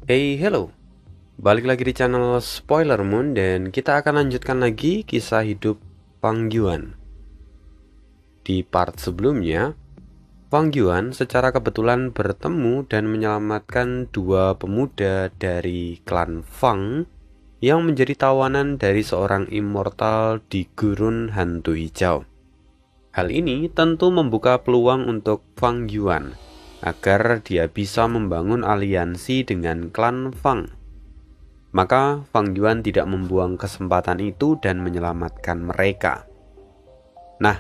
Hey, hello. Balik lagi di channel Spoiler Moon dan kita akan lanjutkan lagi kisah hidup Fang Yuan. Di part sebelumnya, Fang Yuan secara kebetulan bertemu dan menyelamatkan dua pemuda dari klan Fang yang menjadi tawanan dari seorang immortal di gurun hantu hijau. Hal ini tentu membuka peluang untuk Fang Yuan agar dia bisa membangun aliansi dengan klan Fang. Maka Fang Yuan tidak membuang kesempatan itu dan menyelamatkan mereka. Nah,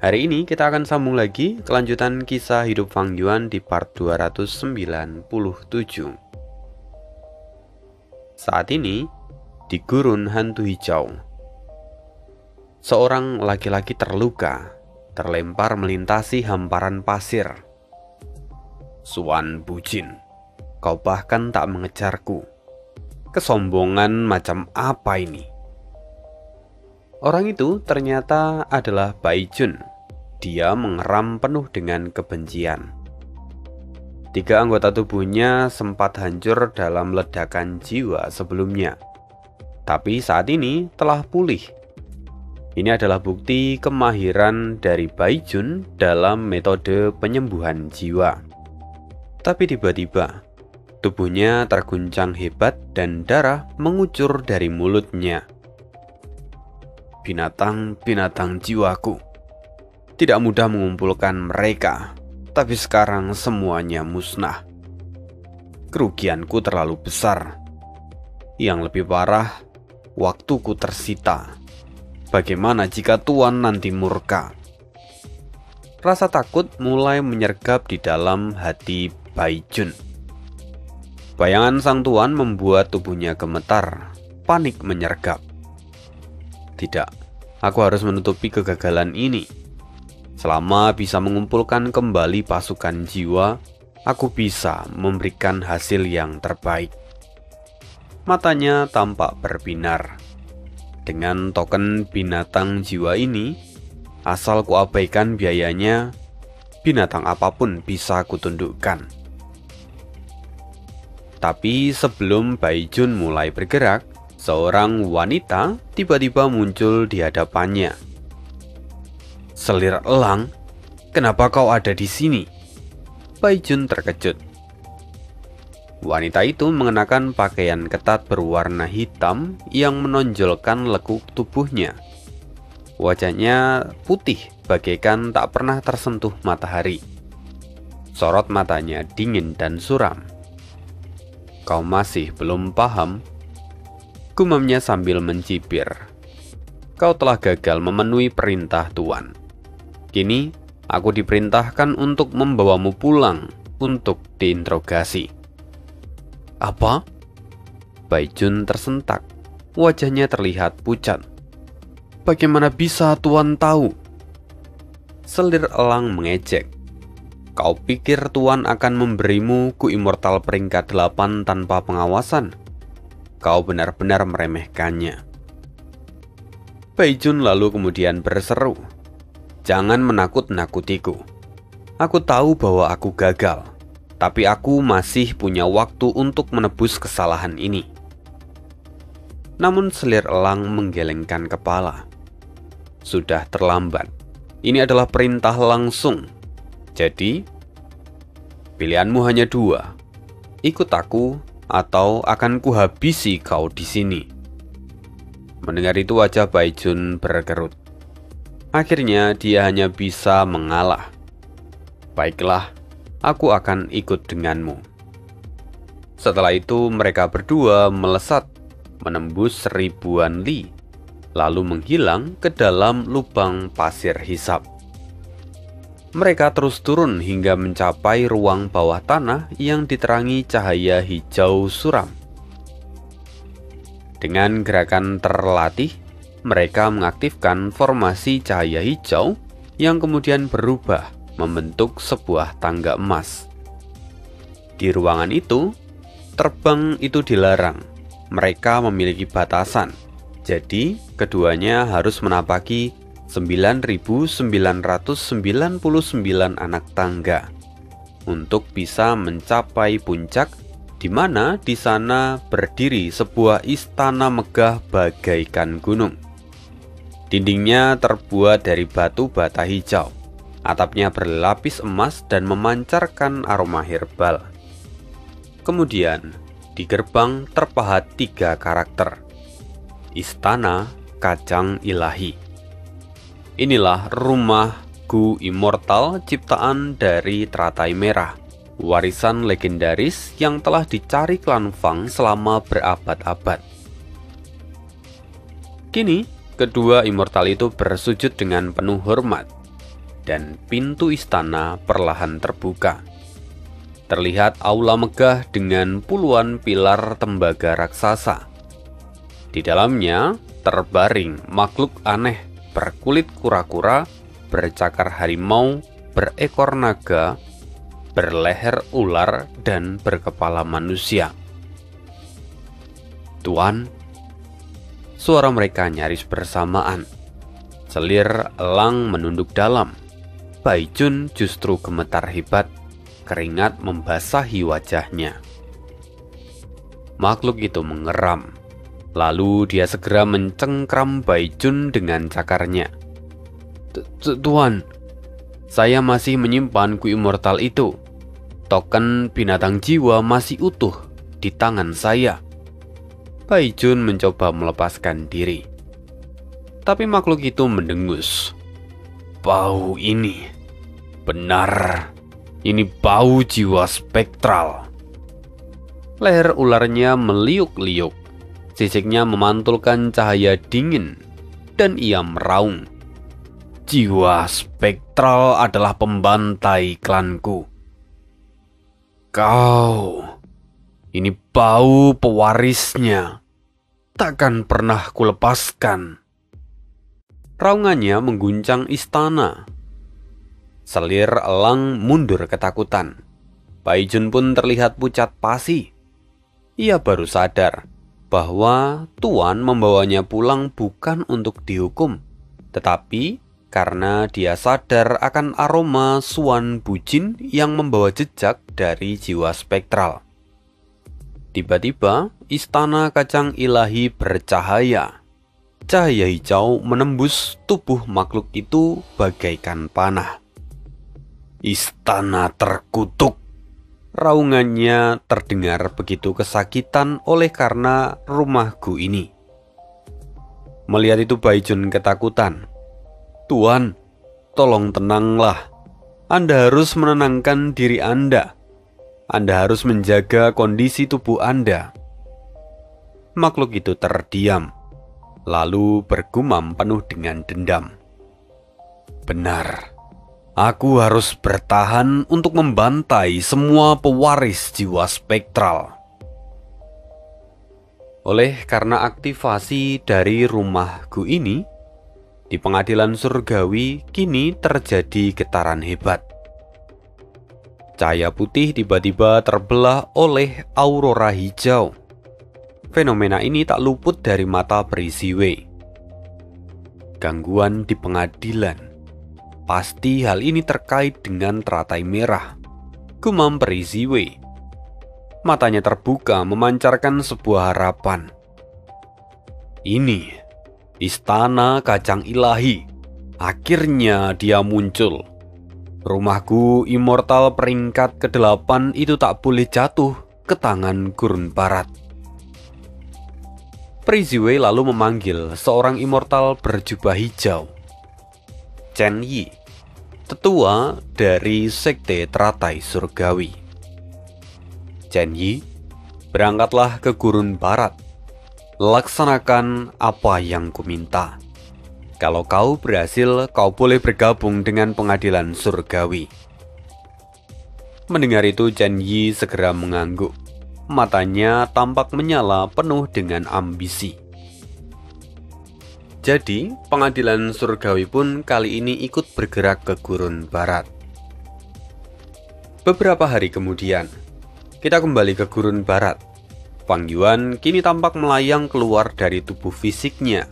hari ini kita akan sambung lagi kelanjutan kisah hidup Fang Yuan di part 297. Saat ini, di gurun hantu hijau, seorang laki-laki terluka, terlempar melintasi hamparan pasir. "Suan Bujin, kau bahkan tak mengejarku. Kesombongan macam apa ini?" Orang itu ternyata adalah Bai Jun. Dia mengeram penuh dengan kebencian. 3 anggota tubuhnya sempat hancur dalam ledakan jiwa sebelumnya, tapi saat ini telah pulih. Ini adalah bukti kemahiran dari Bai Jun dalam metode penyembuhan jiwa. Tapi tiba-tiba, tubuhnya terguncang hebat dan darah mengucur dari mulutnya. "Binatang-binatang jiwaku. Tidak mudah mengumpulkan mereka, tapi sekarang semuanya musnah. Kerugianku terlalu besar. Yang lebih parah, waktuku tersita. Bagaimana jika Tuan nanti murka?" Rasa takut mulai menyergap di dalam hati Bai Jun. Bayangan sang tuan membuat tubuhnya gemetar, panik menyergap. "Tidak, aku harus menutupi kegagalan ini. Selama bisa mengumpulkan kembali pasukan jiwa, aku bisa memberikan hasil yang terbaik." Matanya tampak berbinar. Dengan token binatang jiwa ini, asal kuabaikan biayanya, binatang apapun bisa kutundukkan. Tapi sebelum Bai Jun mulai bergerak, seorang wanita tiba-tiba muncul di hadapannya. "Selir elang, kenapa kau ada di sini?" Bai Jun terkejut. Wanita itu mengenakan pakaian ketat berwarna hitam yang menonjolkan lekuk tubuhnya. Wajahnya putih bagaikan tak pernah tersentuh matahari. Sorot matanya dingin dan suram. "Kau masih belum paham?" gumamnya sambil mencibir. "Kau telah gagal memenuhi perintah Tuan. Kini aku diperintahkan untuk membawamu pulang untuk diinterogasi." "Apa?" Bai Jun tersentak. Wajahnya terlihat pucat. "Bagaimana bisa Tuan tahu?" Selir elang mengejek. "Kau pikir Tuan akan memberimu ku immortal peringkat 8 tanpa pengawasan? Kau benar-benar meremehkannya." Bai Jun lalu kemudian berseru, "Jangan menakut-nakutiku. Aku tahu bahwa aku gagal, tapi aku masih punya waktu untuk menebus kesalahan ini." Namun selir elang menggelengkan kepala. "Sudah terlambat. Ini adalah perintah langsung. Jadi, pilihanmu hanya 2. Ikut aku atau akan kuhabisi kau di sini." Mendengar itu wajah Bai Jun berkerut. Akhirnya dia hanya bisa mengalah. "Baiklah, aku akan ikut denganmu." Setelah itu mereka berdua melesat menembus ribuan li, lalu menghilang ke dalam lubang pasir hisap. Mereka terus turun hingga mencapai ruang bawah tanah yang diterangi cahaya hijau suram. Dengan gerakan terlatih, mereka mengaktifkan formasi cahaya hijau yang kemudian berubah membentuk sebuah tangga emas. Di ruangan itu, terbang itu dilarang. Mereka memiliki batasan, jadi keduanya harus menapaki 9.999 anak tangga untuk bisa mencapai puncak di mana di sana berdiri sebuah istana megah bagaikan gunung. Dindingnya terbuat dari batu bata hijau, atapnya berlapis emas dan memancarkan aroma herbal. Kemudian, di gerbang terpahat 3 karakter. Istana Kacang Ilahi. Inilah rumah Gu Immortal ciptaan dari teratai merah, warisan legendaris yang telah dicari klan Fang selama berabad-abad. Kini, kedua immortal itu bersujud dengan penuh hormat, dan pintu istana perlahan terbuka. Terlihat aula megah dengan puluhan pilar tembaga raksasa. Di dalamnya terbaring makhluk aneh berkulit kura-kura, bercakar harimau, berekor naga, berleher ular, dan berkepala manusia. "Tuan," suara mereka nyaris bersamaan. Selir elang menunduk dalam. Baijun justru gemetar hebat, keringat membasahi wajahnya. Makhluk itu mengeram. Lalu dia segera mencengkram Baijun dengan cakarnya. "Tuan, saya masih menyimpan Gu Immortal itu. Token binatang jiwa masih utuh di tangan saya." Baijun mencoba melepaskan diri, tapi makhluk itu mendengus. "Bau ini, benar, ini bau jiwa spektral." Leher ularnya meliuk-liuk, sisiknya memantulkan cahaya dingin, dan ia meraung. "Jiwa spektral adalah pembantai klanku. Kau, ini bau pewarisnya, takkan pernah kulepaskan." Raungannya mengguncang istana. Selir elang mundur ketakutan. Baijun pun terlihat pucat pasi. Ia baru sadar bahwa Tuan membawanya pulang bukan untuk dihukum, tetapi karena dia sadar akan aroma Suan Bujin yang membawa jejak dari jiwa spektral. Tiba-tiba, istana Kacang Ilahi bercahaya. Cahaya hijau menembus tubuh makhluk itu bagaikan panah. "Istana terkutuk!" Raungannya terdengar begitu kesakitan oleh karena rumah Gu ini. Melihat itu Baijun ketakutan. "Tuan, tolong tenanglah. Anda harus menenangkan diri Anda. Anda harus menjaga kondisi tubuh Anda." Makhluk itu terdiam, lalu bergumam penuh dengan dendam. "Benar, aku harus bertahan untuk membantai semua pewaris jiwa spektral." Oleh karena aktivasi dari rumah Gu ini, di pengadilan surgawi kini terjadi getaran hebat. Cahaya putih tiba-tiba terbelah oleh aurora hijau. Fenomena ini tak luput dari mata Perisi Wei. Gangguan di pengadilan. Pasti hal ini terkait dengan teratai merah, gumam Perisi Wei. Matanya terbuka memancarkan sebuah harapan. "Ini Istana Kacang Ilahi. Akhirnya dia muncul. Rumahku Immortal peringkat ke-8 itu tak boleh jatuh ke tangan Gurun Barat." Perisi Wei lalu memanggil seorang Immortal berjubah hijau, Chen Yi, tetua dari Sekte Teratai Surgawi. "Chen Yi, berangkatlah ke Gurun Barat. Laksanakan apa yang kuminta. Kalau kau berhasil, kau boleh bergabung dengan pengadilan surgawi." Mendengar itu, Chen Yi segera mengangguk. Matanya tampak menyala penuh dengan ambisi. Jadi, pengadilan surgawi pun kali ini ikut bergerak ke Gurun Barat. Beberapa hari kemudian, kita kembali ke Gurun Barat. Fang Yuan kini tampak melayang keluar dari tubuh fisiknya.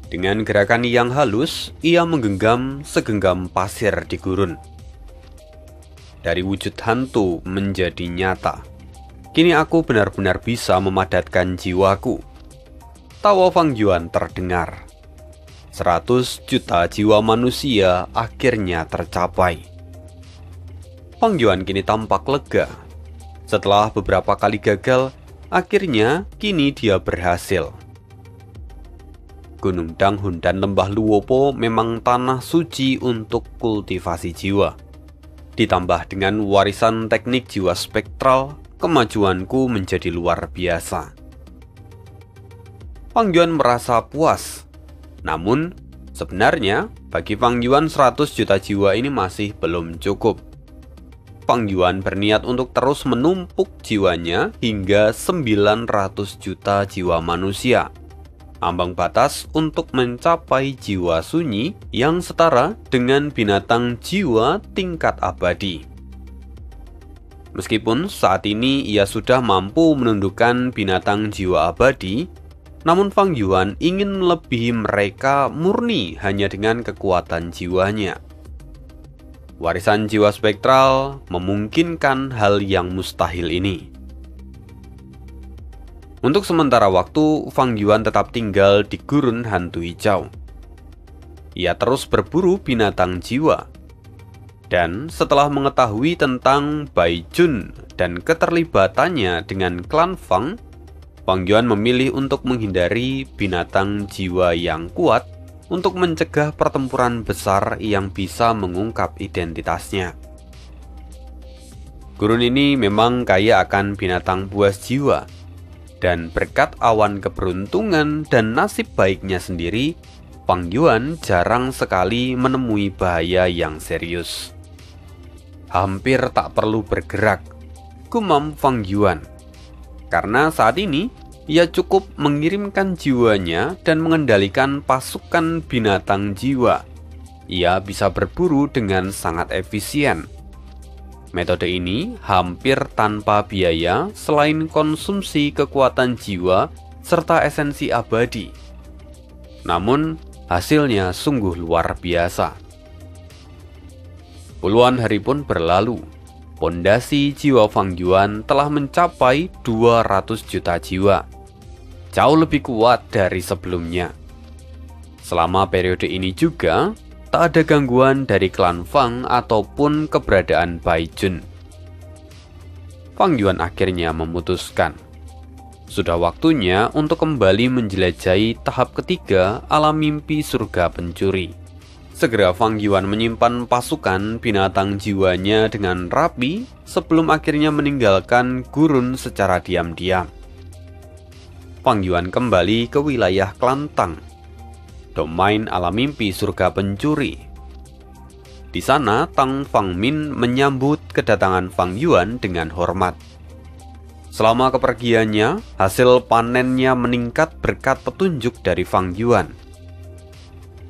Dengan gerakan yang halus, ia menggenggam segenggam pasir di gurun. Dari wujud hantu menjadi nyata. Kini aku benar-benar bisa memadatkan jiwaku. Tawa Fang Yuan terdengar. 100 juta jiwa manusia akhirnya tercapai. Fang Yuan kini tampak lega. Setelah beberapa kali gagal, akhirnya kini dia berhasil. Gunung Danghun dan Lembah Luopo memang tanah suci untuk kultivasi jiwa. Ditambah dengan warisan teknik jiwa spektral, kemajuanku menjadi luar biasa. Fang Yuan merasa puas. Namun, sebenarnya bagi Fang Yuan 100 juta jiwa ini masih belum cukup. Fang Yuan berniat untuk terus menumpuk jiwanya hingga 900 juta jiwa manusia. Ambang batas untuk mencapai jiwa sunyi yang setara dengan binatang jiwa tingkat abadi. Meskipun saat ini ia sudah mampu menundukkan binatang jiwa abadi, namun Fang Yuan ingin melebihi mereka murni hanya dengan kekuatan jiwanya. Warisan jiwa spektral memungkinkan hal yang mustahil ini. Untuk sementara waktu, Fang Yuan tetap tinggal di gurun hantu hijau. Ia terus berburu binatang jiwa. Dan setelah mengetahui tentang Bai Jun dan keterlibatannya dengan klan Fang, Fang Yuan memilih untuk menghindari binatang jiwa yang kuat untuk mencegah pertempuran besar yang bisa mengungkap identitasnya. Gurun ini memang kaya akan binatang buas jiwa, dan berkat awan keberuntungan dan nasib baiknya sendiri, Fang Yuan jarang sekali menemui bahaya yang serius. Hampir tak perlu bergerak, gumam Fang Yuan, karena saat ini ia cukup mengirimkan jiwanya dan mengendalikan pasukan binatang jiwa. Ia bisa berburu dengan sangat efisien. Metode ini hampir tanpa biaya selain konsumsi kekuatan jiwa serta esensi abadi. Namun, hasilnya sungguh luar biasa. Puluhan hari pun berlalu. Pondasi jiwa Fang Yuan telah mencapai 200 juta jiwa. Jauh lebih kuat dari sebelumnya. Selama periode ini juga, tak ada gangguan dari klan Fang ataupun keberadaan Bai Jun. Fang Yuan akhirnya memutuskan, sudah waktunya untuk kembali menjelajahi tahap ketiga alam mimpi surga pencuri. Segera Fang Yuan menyimpan pasukan binatang jiwanya dengan rapi sebelum akhirnya meninggalkan gurun secara diam-diam. Fang Yuan kembali ke wilayah klan Tang, domain alam mimpi surga pencuri. Di sana, Tang Fangmin menyambut kedatangan Fang Yuan dengan hormat. Selama kepergiannya, hasil panennya meningkat berkat petunjuk dari Fang Yuan.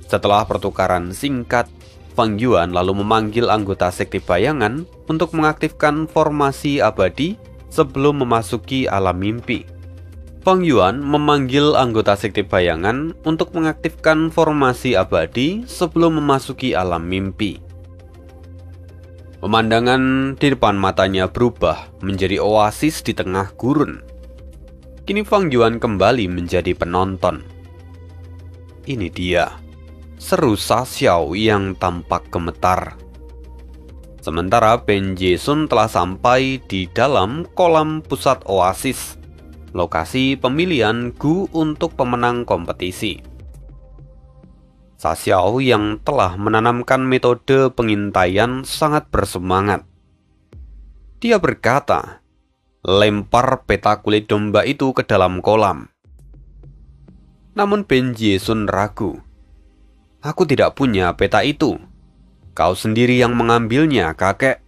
Setelah pertukaran singkat, Fang Yuan lalu memanggil anggota sekte bayangan untuk mengaktifkan formasi abadi sebelum memasuki alam mimpi. Fang Yuan memanggil anggota sekte bayangan untuk mengaktifkan formasi abadi sebelum memasuki alam mimpi. Pemandangan di depan matanya berubah menjadi oasis di tengah gurun. Kini Fang Yuan kembali menjadi penonton. Ini dia, seru Sa Xiao yang tampak gemetar. Sementara Ben Jason telah sampai di dalam kolam pusat oasis, lokasi pemilihan Gu untuk pemenang kompetisi. Sa Xiao yang telah menanamkan metode pengintaian sangat bersemangat. Dia berkata, lempar peta kulit domba itu ke dalam kolam. Namun Ben Jason ragu. Aku tidak punya peta itu. Kau sendiri yang mengambilnya, kakek.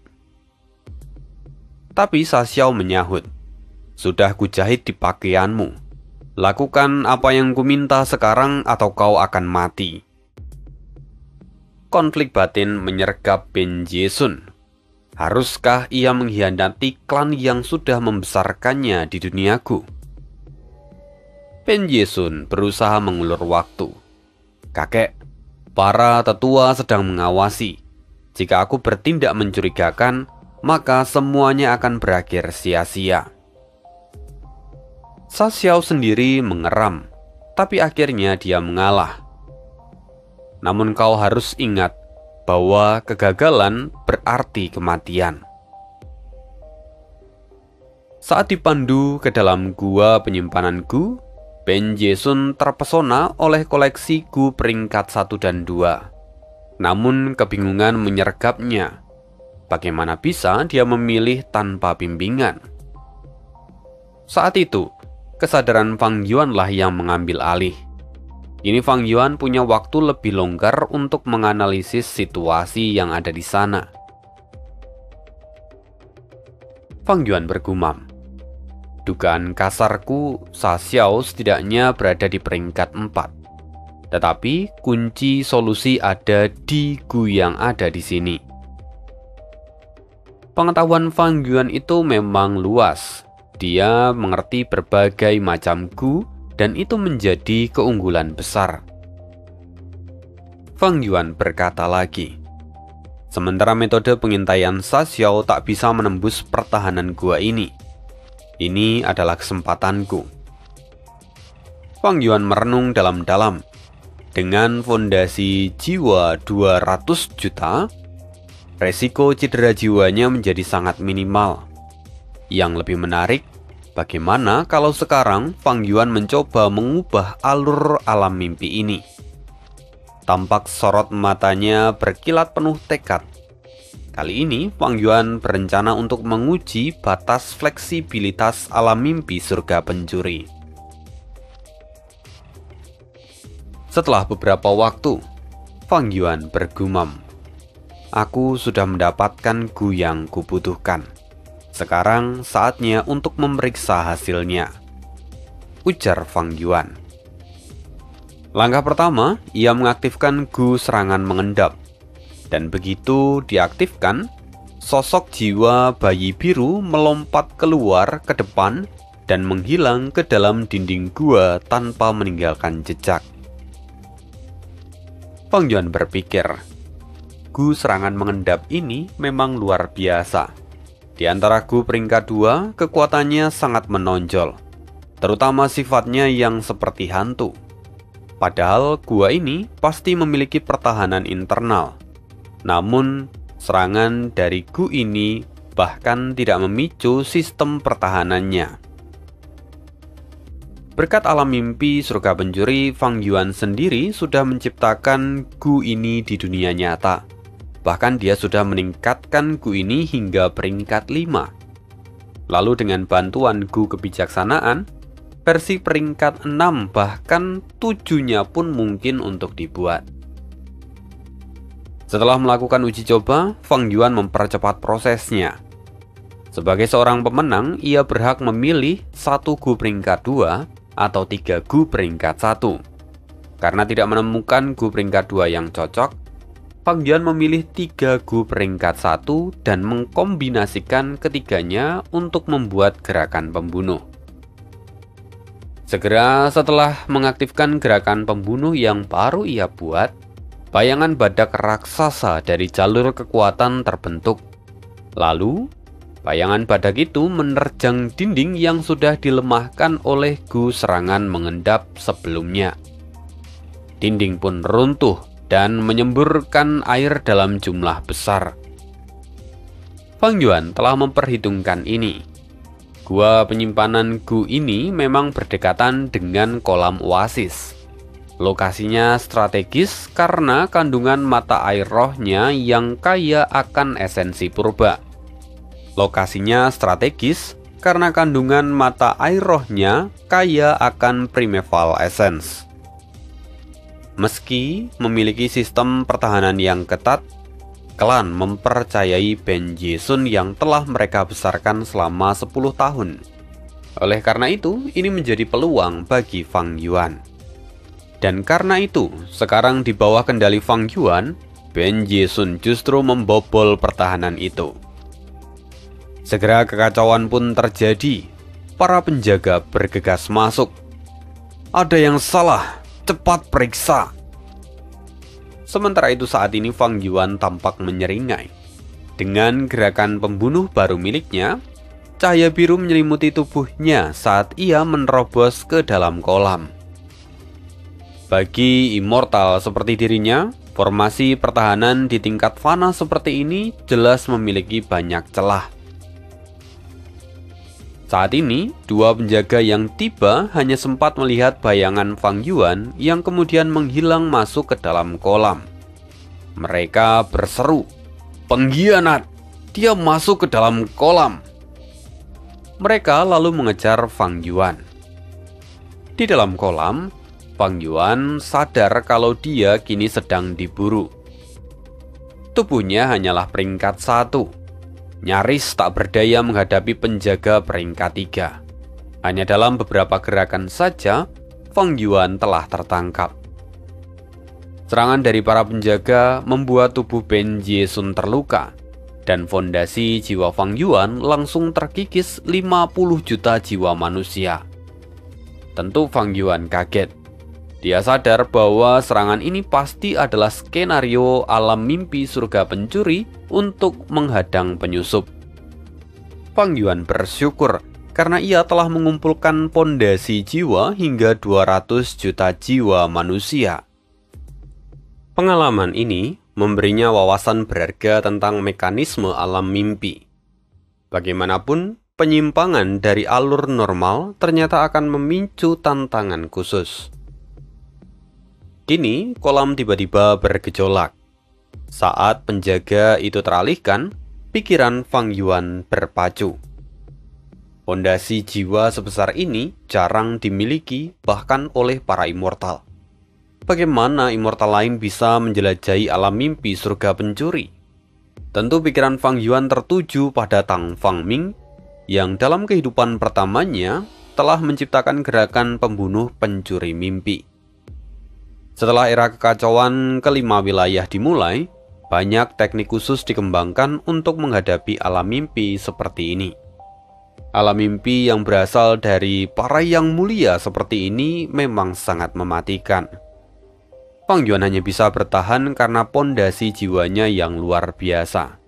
Tapi Sa Xiao menyahut, sudah kujahit di pakaianmu. Lakukan apa yang kuminta sekarang atau kau akan mati. Konflik batin menyergap Ben Jason. Haruskah ia mengkhianati klan yang sudah membesarkannya di duniaku? Ben Jason berusaha mengulur waktu. Kakek, para tetua sedang mengawasi. Jika aku bertindak mencurigakan, maka semuanya akan berakhir sia-sia. Sa Xiao sendiri mengeram, tapi akhirnya dia mengalah. Namun kau harus ingat bahwa kegagalan berarti kematian. Saat dipandu ke dalam gua penyimpanan gu, Ben Jason terpesona oleh koleksi gu peringkat 1 dan 2. Namun kebingungan menyergapnya. Bagaimana bisa dia memilih tanpa bimbingan? Saat itu, kesadaran Fang Yuan lah yang mengambil alih. Kini Fang Yuan punya waktu lebih longgar untuk menganalisis situasi yang ada di sana. Fang Yuan bergumam, dugaan kasarku, Sa Xiao setidaknya berada di peringkat 4. Tetapi kunci solusi ada di gu yang ada di sini. Pengetahuan Fang Yuan itu memang luas. Dia mengerti berbagai macam gu dan itu menjadi keunggulan besar. Fang Yuan berkata lagi, sementara metode pengintaian Sa Xiao tak bisa menembus pertahanan gua ini. Ini adalah kesempatanku. Fang Yuan merenung dalam-dalam. Dengan fondasi jiwa 200 juta, resiko cedera jiwanya menjadi sangat minimal. Yang lebih menarik, bagaimana kalau sekarang Fang Yuan mencoba mengubah alur alam mimpi ini? Tampak sorot matanya berkilat penuh tekad. Kali ini Fang Yuan berencana untuk menguji batas fleksibilitas alam mimpi surga pencuri. Setelah beberapa waktu, Fang Yuan bergumam, aku sudah mendapatkan gu yang kubutuhkan. Sekarang saatnya untuk memeriksa hasilnya, ujar Fang Yuan. Langkah pertama, ia mengaktifkan gu serangan mengendap. Dan begitu diaktifkan, sosok jiwa bayi biru melompat keluar ke depan dan menghilang ke dalam dinding gua tanpa meninggalkan jejak. Fang Yuan berpikir, gu serangan mengendap ini memang luar biasa. Di antara gu peringkat 2, kekuatannya sangat menonjol, terutama sifatnya yang seperti hantu. Padahal gua ini pasti memiliki pertahanan internal. Namun, serangan dari gu ini bahkan tidak memicu sistem pertahanannya. Berkat alam mimpi surga pencuri, Fang Yuan sendiri sudah menciptakan gu ini di dunia nyata. Bahkan dia sudah meningkatkan gu ini hingga peringkat 5. Lalu dengan bantuan gu kebijaksanaan, versi peringkat 6 bahkan 7-nya pun mungkin untuk dibuat. Setelah melakukan uji coba, Fang Yuan mempercepat prosesnya. Sebagai seorang pemenang, ia berhak memilih 1 gu peringkat 2 atau 3 gu peringkat 1. Karena tidak menemukan gu peringkat 2 yang cocok, Fang Yuan memilih 3 gu peringkat 1 dan mengkombinasikan ketiganya untuk membuat gerakan pembunuh. Segera setelah mengaktifkan gerakan pembunuh yang baru ia buat, bayangan badak raksasa dari jalur kekuatan terbentuk. Lalu, bayangan badak itu menerjang dinding yang sudah dilemahkan oleh gu serangan mengendap sebelumnya. Dinding pun runtuh dan menyemburkan air dalam jumlah besar. Fang Yuan telah memperhitungkan ini. Gua penyimpanan gu ini memang berdekatan dengan kolam oasis. Lokasinya strategis karena kandungan mata air rohnya yang kaya akan esensi purba. Lokasinya strategis karena kandungan mata air rohnya kaya akan primeval essence. Meski memiliki sistem pertahanan yang ketat, klan mempercayai Ben Jason yang telah mereka besarkan selama 10 tahun. Oleh karena itu, ini menjadi peluang bagi Fang Yuan. Dan karena itu, sekarang di bawah kendali Fang Yuan, Ben Jason justru membobol pertahanan itu. Segera kekacauan pun terjadi. Para penjaga bergegas masuk. Ada yang salah, cepat periksa. Sementara itu saat ini Fang Yuan tampak menyeringai. Dengan gerakan pembunuh baru miliknya, cahaya biru menyelimuti tubuhnya saat ia menerobos ke dalam kolam. Bagi immortal seperti dirinya, formasi pertahanan di tingkat fana seperti ini jelas memiliki banyak celah. Saat ini, dua penjaga yang tiba hanya sempat melihat bayangan Fang Yuan yang kemudian menghilang masuk ke dalam kolam. Mereka berseru, "Pengkhianat! Dia masuk ke dalam kolam!" Mereka lalu mengejar Fang Yuan. Di dalam kolam, Fang Yuan sadar kalau dia kini sedang diburu. Tubuhnya hanyalah peringkat 1, nyaris tak berdaya menghadapi penjaga peringkat 3. Hanya dalam beberapa gerakan saja, Fang Yuan telah tertangkap. Serangan dari para penjaga membuat tubuh Ben Jiesun terluka, dan fondasi jiwa Fang Yuan langsung terkikis 50 juta jiwa manusia. Tentu Fang Yuan kaget. Dia sadar bahwa serangan ini pasti adalah skenario alam mimpi surga pencuri untuk menghadang penyusup. Fang Yuan bersyukur karena ia telah mengumpulkan pondasi jiwa hingga 200 juta jiwa manusia. Pengalaman ini memberinya wawasan berharga tentang mekanisme alam mimpi. Bagaimanapun, penyimpangan dari alur normal ternyata akan memicu tantangan khusus. Kini, kolam tiba-tiba bergejolak. Saat penjaga itu teralihkan, pikiran Fang Yuan berpacu. Fondasi jiwa sebesar ini jarang dimiliki bahkan oleh para immortal. Bagaimana immortal lain bisa menjelajahi alam mimpi surga pencuri? Tentu pikiran Fang Yuan tertuju pada Tang Fangming yang dalam kehidupan pertamanya telah menciptakan gerakan pembunuh pencuri mimpi. Setelah era kekacauan kelima wilayah dimulai, banyak teknik khusus dikembangkan untuk menghadapi alam mimpi seperti ini. Alam mimpi yang berasal dari para yang mulia seperti ini memang sangat mematikan. Fang Yuan hanya bisa bertahan karena pondasi jiwanya yang luar biasa.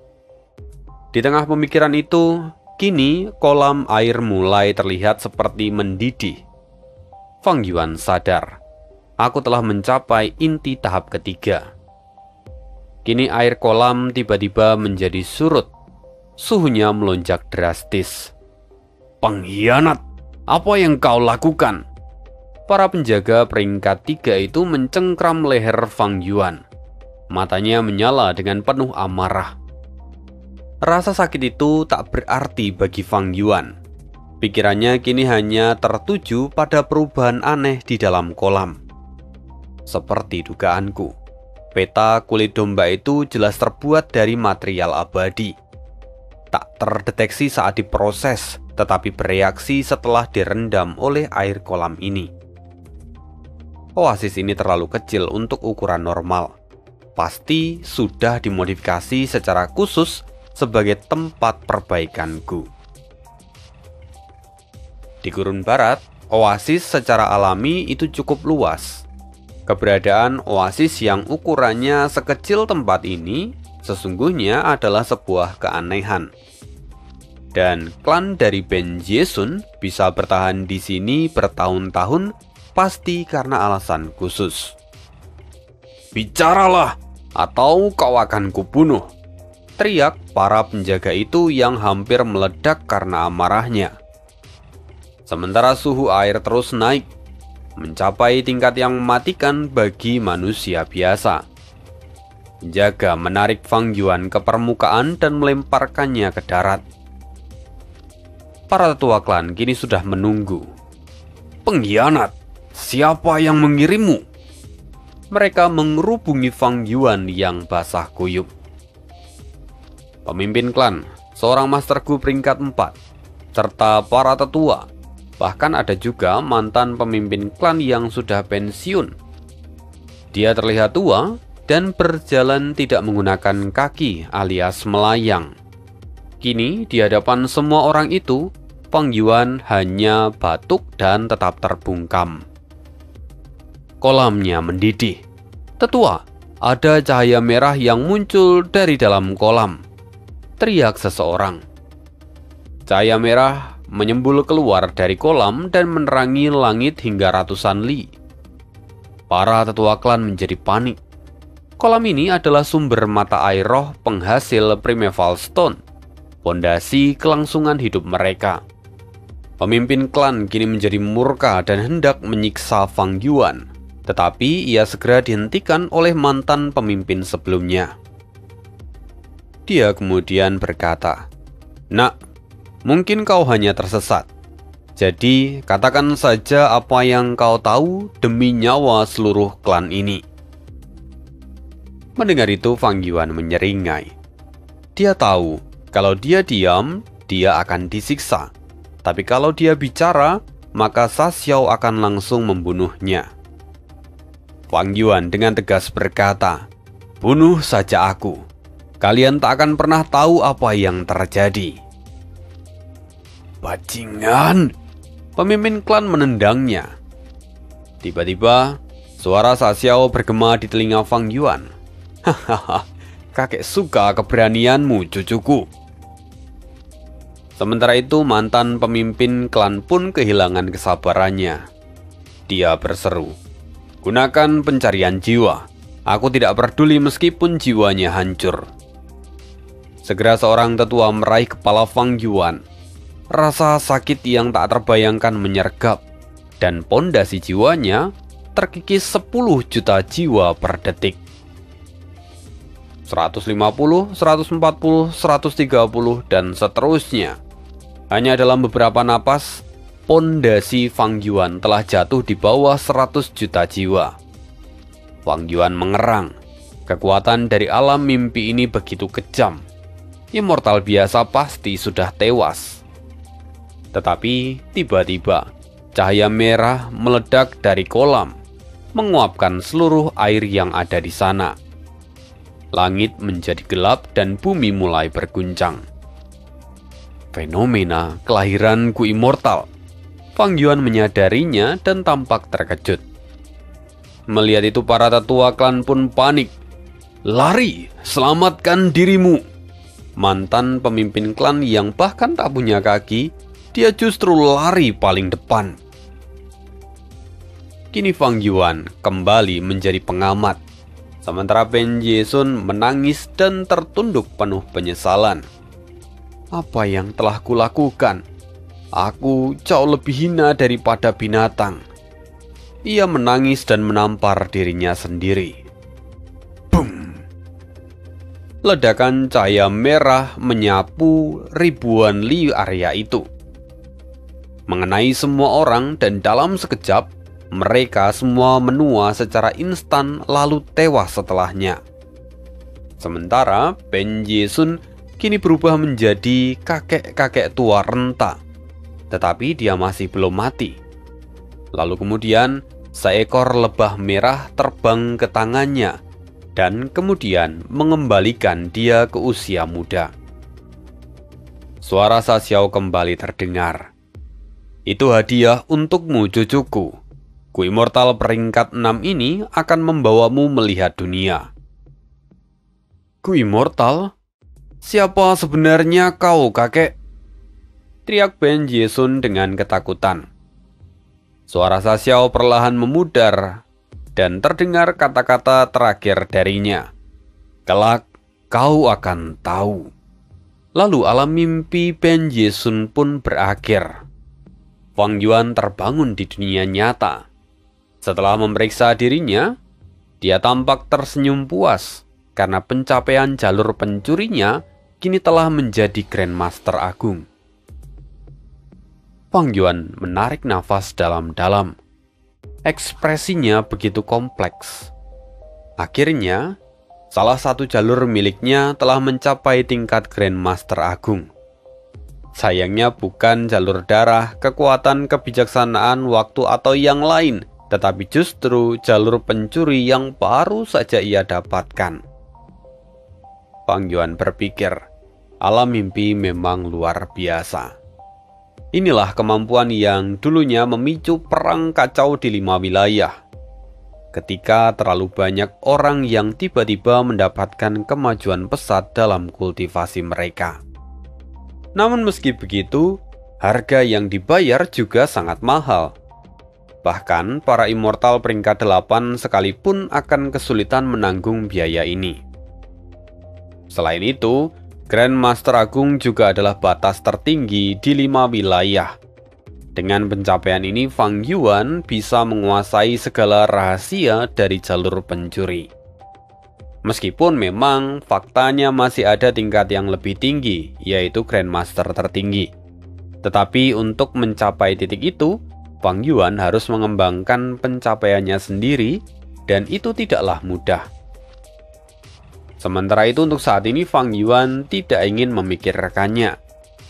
Di tengah pemikiran itu, kini kolam air mulai terlihat seperti mendidih. Fang Yuan sadar. Aku telah mencapai inti tahap ketiga. Kini air kolam tiba-tiba menjadi surut. Suhunya melonjak drastis. "Pengkhianat, apa yang kau lakukan?" Para penjaga peringkat 3 itu mencengkram leher Fang Yuan. Matanya menyala dengan penuh amarah. Rasa sakit itu tak berarti bagi Fang Yuan. Pikirannya kini hanya tertuju pada perubahan aneh di dalam kolam. Seperti dugaanku, peta kulit domba itu jelas terbuat dari material abadi. Tak terdeteksi saat diproses, tetapi bereaksi setelah direndam oleh air kolam ini. Oasis ini terlalu kecil untuk ukuran normal. Pasti sudah dimodifikasi secara khusus sebagai tempat perbaikanku. Di gurun barat, oasis secara alami itu cukup luas. Keberadaan oasis yang ukurannya sekecil tempat ini sesungguhnya adalah sebuah keanehan. Dan klan dari Ben Jiesun bisa bertahan di sini bertahun-tahun pasti karena alasan khusus. "Bicaralah, atau kau akan kubunuh!" teriak para penjaga itu yang hampir meledak karena amarahnya. Sementara suhu air terus naik, mencapai tingkat yang mematikan bagi manusia biasa. Penjaga menarik Fang Yuan ke permukaan dan melemparkannya ke darat. Para tetua klan kini sudah menunggu. "Pengkhianat, siapa yang mengirimmu?" Mereka mengerubungi Fang Yuan yang basah kuyup. Pemimpin klan, seorang Master Gu peringkat 4, serta para tetua. Bahkan ada juga mantan pemimpin klan yang sudah pensiun. Dia terlihat tua dan berjalan tidak menggunakan kaki alias melayang. Kini di hadapan semua orang itu, Fang Yuan hanya batuk dan tetap terbungkam. Kolamnya mendidih. "Tetua, ada cahaya merah yang muncul dari dalam kolam," teriak seseorang. Cahaya merah menyembul keluar dari kolam dan menerangi langit hingga ratusan li. Para tetua klan menjadi panik. Kolam ini adalah sumber mata air roh penghasil Primeval Stone, pondasi kelangsungan hidup mereka. Pemimpin klan kini menjadi murka dan hendak menyiksa Fang Yuan, tetapi ia segera dihentikan oleh mantan pemimpin sebelumnya. Dia kemudian berkata, "Nak, mungkin kau hanya tersesat. Jadi katakan saja apa yang kau tahu demi nyawa seluruh klan ini." Mendengar itu, Fang Yuan menyeringai. Dia tahu kalau dia diam, dia akan disiksa. Tapi kalau dia bicara, maka Sa Xiao akan langsung membunuhnya. Fang Yuan dengan tegas berkata, "Bunuh saja aku. Kalian tak akan pernah tahu apa yang terjadi." "Bajingan!" Pemimpin klan menendangnya. Tiba-tiba, suara Sa Xiao bergema di telinga Fang Yuan. "Hahaha, kakek suka keberanianmu, cucuku." Sementara itu, mantan pemimpin klan pun kehilangan kesabarannya. Dia berseru, "Gunakan pencarian jiwa. Aku tidak peduli meskipun jiwanya hancur." Segera seorang tetua meraih kepala Fang Yuan. Rasa sakit yang tak terbayangkan menyergap, dan pondasi jiwanya terkikis 10 juta jiwa per detik. 150, 140, 130, dan seterusnya. Hanya dalam beberapa napas, pondasi Fang Yuan telah jatuh di bawah 100 juta jiwa. Fang Yuan mengerang. Kekuatan dari alam mimpi ini begitu kejam. Immortal biasa pasti sudah tewas. Tetapi tiba-tiba, cahaya merah meledak dari kolam, menguapkan seluruh air yang ada di sana. Langit menjadi gelap dan bumi mulai berguncang. Fenomena kelahiran Ku Immortal. Fang Yuan menyadarinya dan tampak terkejut. Melihat itu, para tetua klan pun panik. "Lari, selamatkan dirimu!" Mantan pemimpin klan yang bahkan tak punya kaki, dia justru lari paling depan. Kini Fang Yuan kembali menjadi pengamat. Sementara Ben Yesun menangis dan tertunduk penuh penyesalan. "Apa yang telah kulakukan? Aku jauh lebih hina daripada binatang." Ia menangis dan menampar dirinya sendiri. Boom! Ledakan cahaya merah menyapu ribuan li area itu, mengenai semua orang, dan dalam sekejap mereka semua menua secara instan lalu tewas setelahnya. Sementara Ben Yesun kini berubah menjadi kakek-kakek tua renta, tetapi dia masih belum mati. Lalu kemudian seekor lebah merah terbang ke tangannya dan kemudian mengembalikan dia ke usia muda. Suara Sa Xiao kembali terdengar. "Itu hadiah untukmu, cucuku. Ku Immortal peringkat 6 ini akan membawamu melihat dunia." "Ku Immortal? Siapa sebenarnya kau, kakek?" teriak Ben Yesun dengan ketakutan. Suara Sa Xiao perlahan memudar dan terdengar kata-kata terakhir darinya. "Kelak kau akan tahu." Lalu alam mimpi Ben Yesun pun berakhir. Fang Yuan terbangun di dunia nyata. Setelah memeriksa dirinya, dia tampak tersenyum puas karena pencapaian jalur pencurinya kini telah menjadi Grandmaster Agung. Fang Yuan menarik nafas dalam-dalam. Ekspresinya begitu kompleks. Akhirnya, salah satu jalur miliknya telah mencapai tingkat Grandmaster Agung. Sayangnya bukan jalur darah, kekuatan, kebijaksanaan, waktu, atau yang lain, tetapi justru jalur pencuri yang baru saja ia dapatkan. Fang Yuan berpikir, alam mimpi memang luar biasa. Inilah kemampuan yang dulunya memicu perang kacau di 5 wilayah. Ketika terlalu banyak orang yang tiba-tiba mendapatkan kemajuan pesat dalam kultivasi mereka. Namun meski begitu, harga yang dibayar juga sangat mahal. Bahkan para immortal peringkat 8 sekalipun akan kesulitan menanggung biaya ini. Selain itu, Grandmaster Agung juga adalah batas tertinggi di 5 wilayah. Dengan pencapaian ini, Fang Yuan bisa menguasai segala rahasia dari jalur pencuri. Meskipun memang faktanya masih ada tingkat yang lebih tinggi, yaitu Grandmaster tertinggi. Tetapi untuk mencapai titik itu, Fang Yuan harus mengembangkan pencapaiannya sendiri, dan itu tidaklah mudah. Sementara itu untuk saat ini Fang Yuan tidak ingin memikirkannya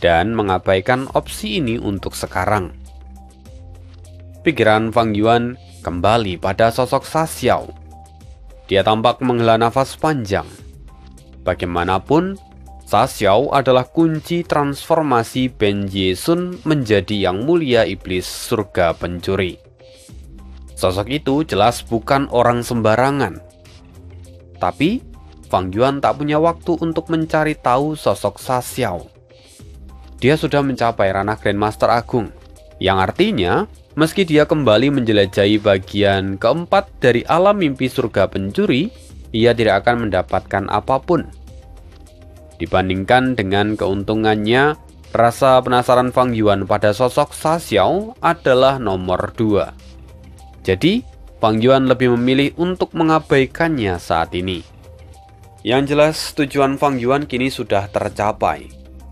dan mengabaikan opsi ini untuk sekarang. Pikiran Fang Yuan kembali pada sosok Sa Xiao. Dia tampak menghela nafas panjang. Bagaimanapun, Sa Xiao adalah kunci transformasi Ben Yesun menjadi yang mulia iblis surga pencuri. Sosok itu jelas bukan orang sembarangan. Tapi, Fang Yuan tak punya waktu untuk mencari tahu sosok Sa Xiao. Dia sudah mencapai ranah Grandmaster Agung, yang artinya meski dia kembali menjelajahi bagian keempat dari alam mimpi surga pencuri, ia tidak akan mendapatkan apapun. Dibandingkan dengan keuntungannya, rasa penasaran Fang Yuan pada sosok Sa Xiao adalah nomor 2. Jadi, Fang Yuan lebih memilih untuk mengabaikannya saat ini. Yang jelas, tujuan Fang Yuan kini sudah tercapai.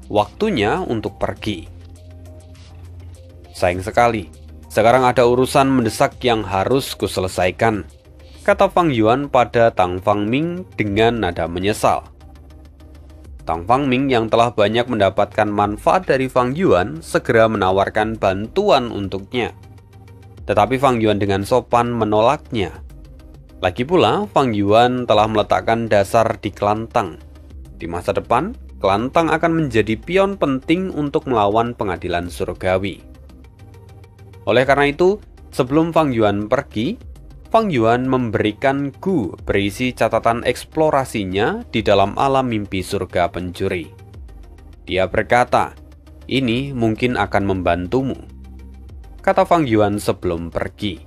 Waktunya untuk pergi. Sayang sekali, sekarang ada urusan mendesak yang harus kuselesaikan, kata Fang Yuan pada Tang Fangming dengan nada menyesal. Tang Fangming yang telah banyak mendapatkan manfaat dari Fang Yuan segera menawarkan bantuan untuknya. Tetapi Fang Yuan dengan sopan menolaknya. Lagi pula, Fang Yuan telah meletakkan dasar di Kelantang. Di masa depan, Kelantang akan menjadi pion penting untuk melawan pengadilan surgawi. Oleh karena itu, sebelum Fang Yuan pergi, Fang Yuan memberikan Gu berisi catatan eksplorasinya di dalam alam mimpi surga pencuri. Dia berkata, "Ini mungkin akan membantumu," kata Fang Yuan sebelum pergi.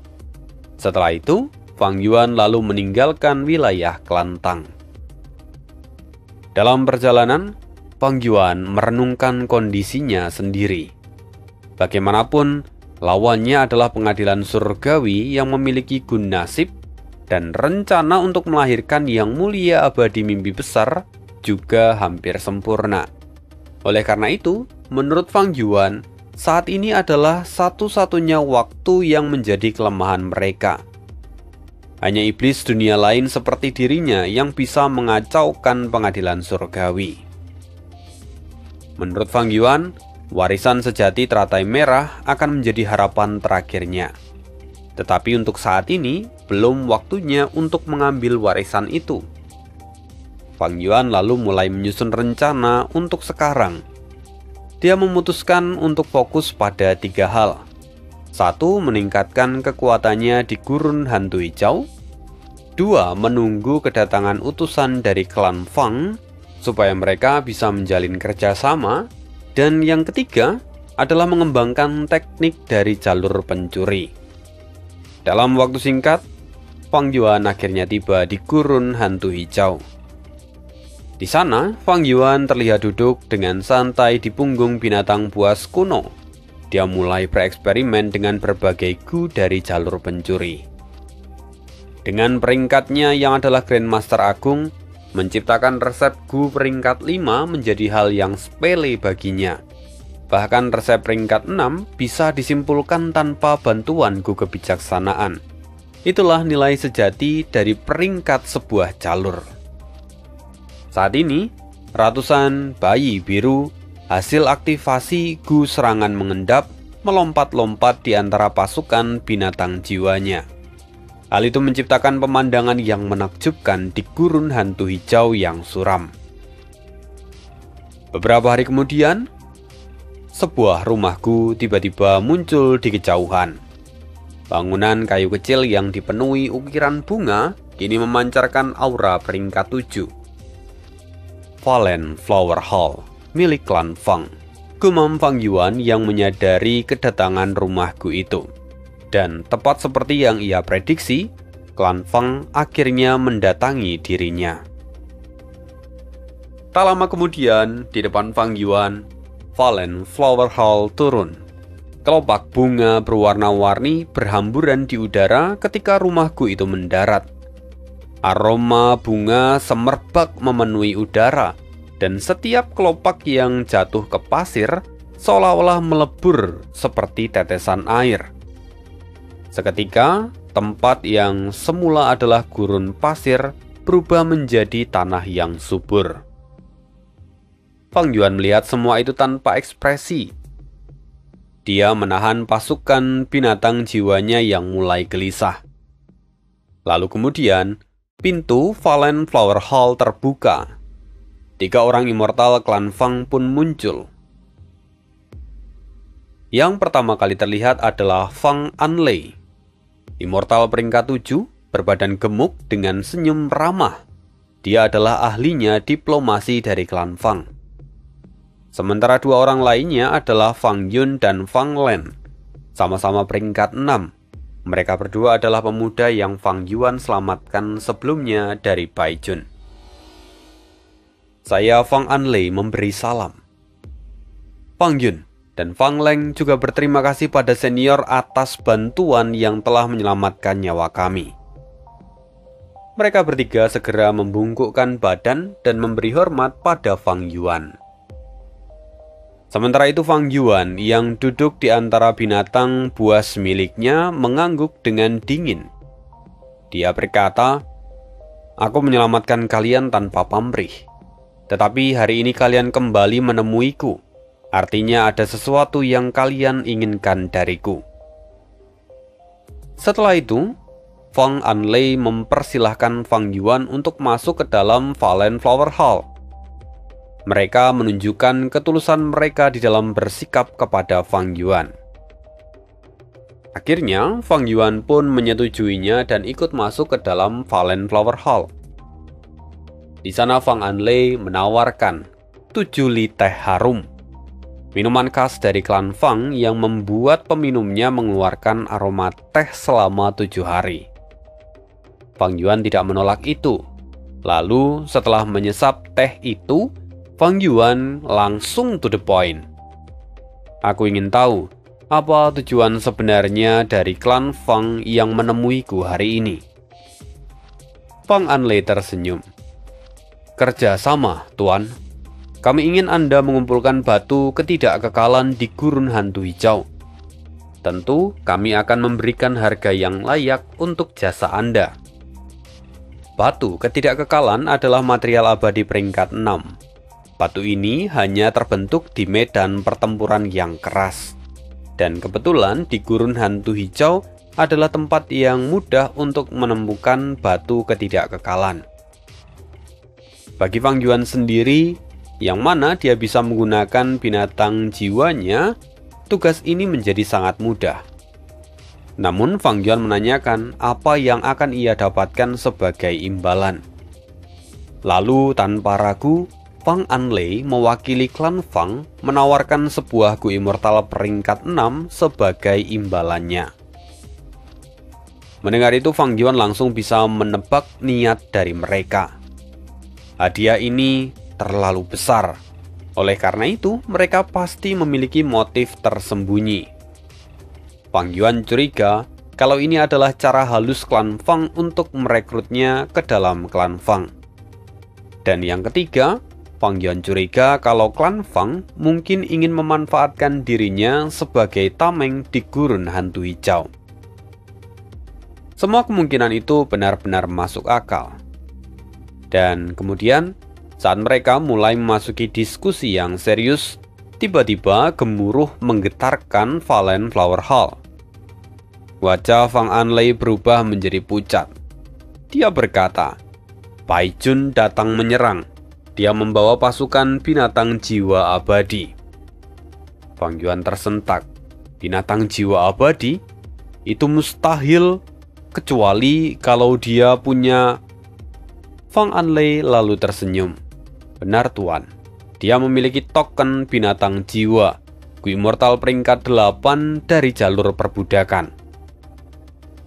Setelah itu, Fang Yuan lalu meninggalkan wilayah Kelantang. Dalam perjalanan, Fang Yuan merenungkan kondisinya sendiri. Bagaimanapun, lawannya adalah pengadilan surgawi yang memiliki gun nasib dan rencana untuk melahirkan yang mulia abadi mimpi besar juga hampir sempurna. Oleh karena itu, menurut Fang Yuan, saat ini adalah satu-satunya waktu yang menjadi kelemahan mereka. Hanya iblis dunia lain seperti dirinya yang bisa mengacaukan pengadilan surgawi. Menurut Fang Yuan, warisan sejati teratai merah akan menjadi harapan terakhirnya. Tetapi untuk saat ini, belum waktunya untuk mengambil warisan itu. Fang Yuan lalu mulai menyusun rencana untuk sekarang. Dia memutuskan untuk fokus pada 3 hal. 1. Meningkatkan kekuatannya di gurun hantu hijau. 2. Menunggu kedatangan utusan dari klan Fang, supaya mereka bisa menjalin kerjasama. Dan yang ketiga adalah mengembangkan teknik dari jalur pencuri. Dalam waktu singkat, Fang Yuan akhirnya tiba di gurun hantu hijau. Di sana, Fang Yuan terlihat duduk dengan santai di punggung binatang buas kuno. Dia mulai bereksperimen dengan berbagai gu dari jalur pencuri. Dengan peringkatnya yang adalah Grandmaster Agung, menciptakan resep gu peringkat 5 menjadi hal yang sepele baginya. Bahkan resep peringkat 6 bisa disimpulkan tanpa bantuan gu kebijaksanaan. Itulah nilai sejati dari peringkat sebuah jalur. Saat ini, ratusan bayi biru hasil aktivasi gu serangan mengendap melompat-lompat di antara pasukan binatang jiwanya. Hal itu menciptakan pemandangan yang menakjubkan di gurun hantu hijau yang suram. Beberapa hari kemudian, sebuah rumah gu tiba-tiba muncul di kejauhan. Bangunan kayu kecil yang dipenuhi ukiran bunga kini memancarkan aura peringkat 7. Fallen Flower Hall milik klan Fang. gumam Fang Yuan yang menyadari kedatangan rumah Gu itu. Dan tepat seperti yang ia prediksi, klan Fang akhirnya mendatangi dirinya. Tak lama kemudian, di depan Fang Yuan, Fallen Flower Hall turun. Kelopak bunga berwarna-warni berhamburan di udara ketika rumah Gu itu mendarat. Aroma bunga semerbak memenuhi udara, dan setiap kelopak yang jatuh ke pasir seolah-olah melebur seperti tetesan air. Seketika, tempat yang semula adalah gurun pasir berubah menjadi tanah yang subur. Fang Yuan melihat semua itu tanpa ekspresi. Dia menahan pasukan binatang jiwanya yang mulai gelisah. Lalu kemudian, pintu Fallen Flower Hall terbuka. 3 orang immortal klan Fang pun muncul. Yang pertama kali terlihat adalah Fang Anlei. Immortal peringkat 7, berbadan gemuk dengan senyum ramah. Dia adalah ahlinya diplomasi dari klan Fang. Sementara 2 orang lainnya adalah Fang Yun dan Fang Len, sama-sama peringkat 6. Mereka berdua adalah pemuda yang Fang Yuan selamatkan sebelumnya dari Bai Jun. Saya Fang Anlei memberi salam. Fang Yun dan Fang Leng juga berterima kasih pada senior atas bantuan yang telah menyelamatkan nyawa kami. Mereka bertiga segera membungkukkan badan dan memberi hormat pada Fang Yuan. Sementara itu Fang Yuan yang duduk di antara binatang buas miliknya mengangguk dengan dingin. Dia berkata, "Aku menyelamatkan kalian tanpa pamrih. Tetapi hari ini kalian kembali menemuiku. Artinya ada sesuatu yang kalian inginkan dariku." Setelah itu, Fang Anlei mempersilahkan Fang Yuan untuk masuk ke dalam Fallen Flower Hall. Mereka menunjukkan ketulusan mereka di dalam bersikap kepada Fang Yuan. Akhirnya, Fang Yuan pun menyetujuinya dan ikut masuk ke dalam Fallen Flower Hall. Di sana Fang Anlei menawarkan 7 li teh harum, minuman khas dari klan Fang yang membuat peminumnya mengeluarkan aroma teh selama 7 hari. Fang Yuan tidak menolak itu. Lalu setelah menyesap teh itu, Fang Yuan langsung to the point. "Aku ingin tahu, apa tujuan sebenarnya dari klan Fang yang menemuiku hari ini?" Fang Anlei tersenyum. "Kerja sama, Tuan. Kami ingin Anda mengumpulkan batu ketidakkekalan di gurun hantu hijau. Tentu kami akan memberikan harga yang layak untuk jasa Anda." Batu ketidakkekalan adalah material abadi peringkat 6. Batu ini hanya terbentuk di medan pertempuran yang keras. Dan kebetulan di gurun hantu hijau adalah tempat yang mudah untuk menemukan batu ketidakkekalan. Bagi Fang Yuan sendiri, yang mana dia bisa menggunakan binatang jiwanya, tugas ini menjadi sangat mudah. Namun Fang Yuan menanyakan apa yang akan ia dapatkan sebagai imbalan. Lalu tanpa ragu, Fang Anlei mewakili klan Fang menawarkan sebuah Gu Immortal peringkat 6 sebagai imbalannya. Mendengar itu Fang Yuan langsung bisa menebak niat dari mereka. Hadiah ini terlalu besar. Oleh karena itu, mereka pasti memiliki motif tersembunyi. Fang Yuan curiga kalau ini adalah cara halus klan Fang untuk merekrutnya ke dalam klan Fang. Dan yang ketiga, Fang Yuan curiga kalau klan Fang mungkin ingin memanfaatkan dirinya sebagai tameng di gurun hantu hijau. Semua kemungkinan itu benar-benar masuk akal. Dan kemudian, saat mereka mulai memasuki diskusi yang serius, tiba-tiba gemuruh menggetarkan Fallen Flower Hall. Wajah Fang Anlei berubah menjadi pucat. Dia berkata, "Bai Jun datang menyerang. Dia membawa pasukan binatang jiwa abadi." Fang Yuan tersentak. Binatang jiwa abadi? Itu mustahil, kecuali kalau dia punya... Fang Anlei lalu tersenyum. "Benar, Tuan. Dia memiliki token binatang jiwa, Gu Immortal peringkat 8 dari jalur perbudakan.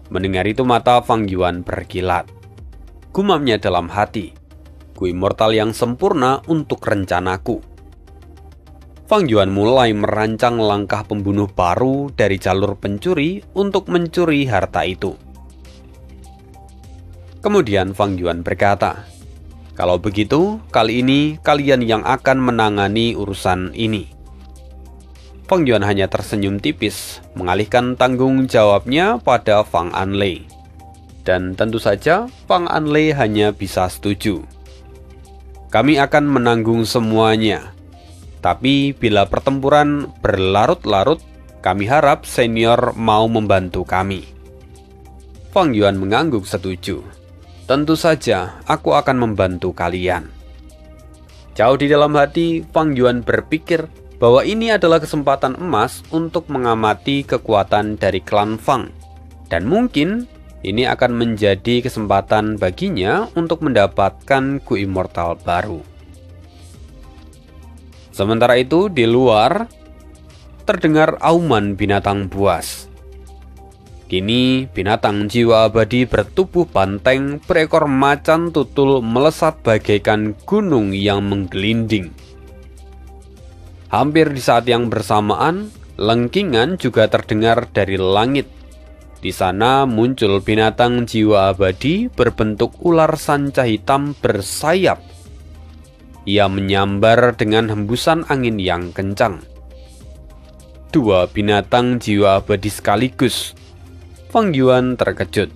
Mendengar itu mata Fang Yuan berkilat. Gumamnya dalam hati, Gu Immortal yang sempurna untuk rencanaku. Fang Yuan mulai merancang langkah pembunuh baru dari jalur pencuri untuk mencuri harta itu. Kemudian Fang Yuan berkata, "Kalau begitu, kali ini kalian yang akan menangani urusan ini." Fang Yuan hanya tersenyum tipis, mengalihkan tanggung jawabnya pada Fang Anlei. Dan tentu saja, Fang Anlei hanya bisa setuju. "Kami akan menanggung semuanya. Tapi bila pertempuran berlarut-larut, kami harap senior mau membantu kami." Fang Yuan mengangguk setuju. "Tentu saja, aku akan membantu kalian." Jauh di dalam hati, Fang Yuan berpikir bahwa ini adalah kesempatan emas untuk mengamati kekuatan dari klan Fang. Dan mungkin ini akan menjadi kesempatan baginya untuk mendapatkan Gu Immortal baru. Sementara itu, di luar terdengar auman binatang buas. Kini, binatang jiwa abadi bertubuh banteng berekor macan tutul melesat bagaikan gunung yang menggelinding. Hampir di saat yang bersamaan, lengkingan juga terdengar dari langit. Di sana muncul binatang jiwa abadi berbentuk ular sanca hitam bersayap. Ia menyambar dengan hembusan angin yang kencang. Dua binatang jiwa abadi sekaligus. Fang Yuan terkejut.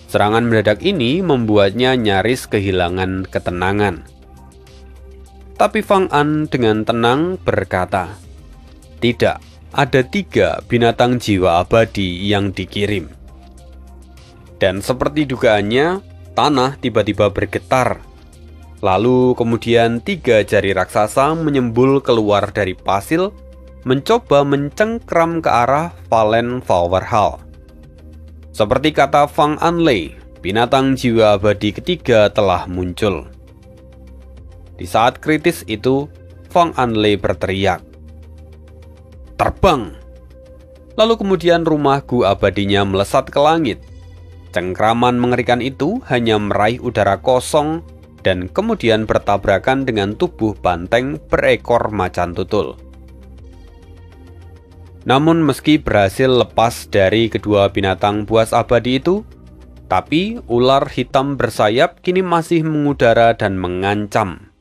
Serangan mendadak ini membuatnya nyaris kehilangan ketenangan. Tapi Fang An dengan tenang berkata, "Tidak, ada 3 binatang jiwa abadi yang dikirim." Dan seperti dugaannya, tanah tiba-tiba bergetar. Lalu kemudian 3 jari raksasa menyembul keluar dari pasir, mencoba mencengkram ke arah Valen Flower Hall. Seperti kata Fang Anlei, binatang jiwa abadi ketiga telah muncul. Di saat kritis itu, Fang Anlei berteriak, "Terbang!" Lalu kemudian rumah Gu abadinya melesat ke langit. Cengkraman mengerikan itu hanya meraih udara kosong dan kemudian bertabrakan dengan tubuh banteng berekor macan tutul. Namun meski berhasil lepas dari kedua binatang buas abadi itu, tapi ular hitam bersayap kini masih mengudara dan mengancam.